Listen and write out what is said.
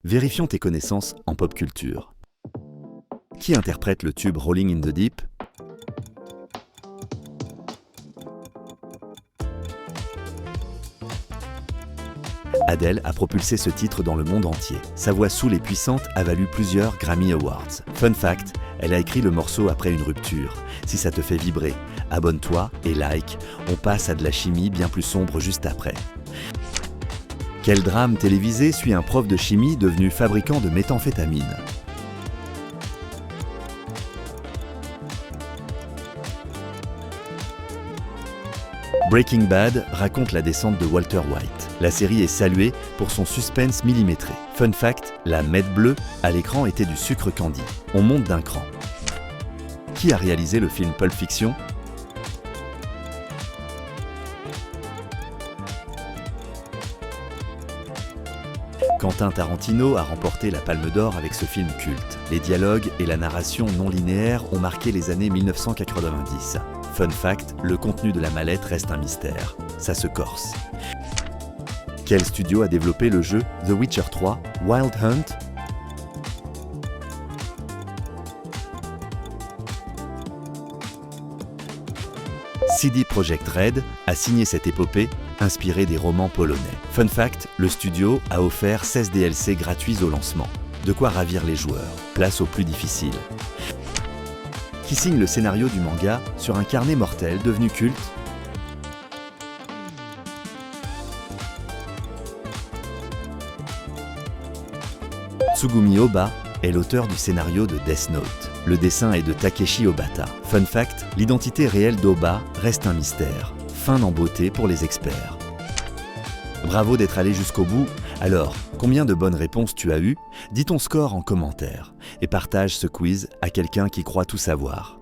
Vérifions tes connaissances en pop culture. Qui interprète le tube Rolling in the Deep? Adele a propulsé ce titre dans le monde entier. Sa voix saoule et puissante a valu plusieurs Grammy Awards. Fun fact, elle a écrit le morceau après une rupture. Si ça te fait vibrer, abonne-toi et like. On passe à de la chimie bien plus sombre juste après. Quel drame télévisé suit un prof de chimie devenu fabricant de méthamphétamine? Breaking Bad raconte la descente de Walter White. La série est saluée pour son suspense millimétré. Fun fact, la meth bleue à l'écran était du sucre candy. On monte d'un cran. Qui a réalisé le film Pulp Fiction? Quentin Tarantino a remporté la Palme d'Or avec ce film culte. Les dialogues et la narration non linéaire ont marqué les années 1990. Fun fact, le contenu de la mallette reste un mystère. Ça se corse. Quel studio a développé le jeu The Witcher 3 Wild Hunt? CD Projekt Red a signé cette épopée inspirée des romans polonais. Fun fact, le studio a offert 16 DLC gratuits au lancement. De quoi ravir les joueurs. Place au plus difficile. Qui signe le scénario du manga sur un carnet mortel devenu culte? Tsugumi Ohba est l'auteur du scénario de Death Note. Le dessin est de Takeshi Obata. Fun fact, l'identité réelle d'Ohba reste un mystère. Fin en beauté pour les experts. Bravo d'être allé jusqu'au bout. Alors, combien de bonnes réponses tu as eues? Dis ton score en commentaire et partage ce quiz à quelqu'un qui croit tout savoir.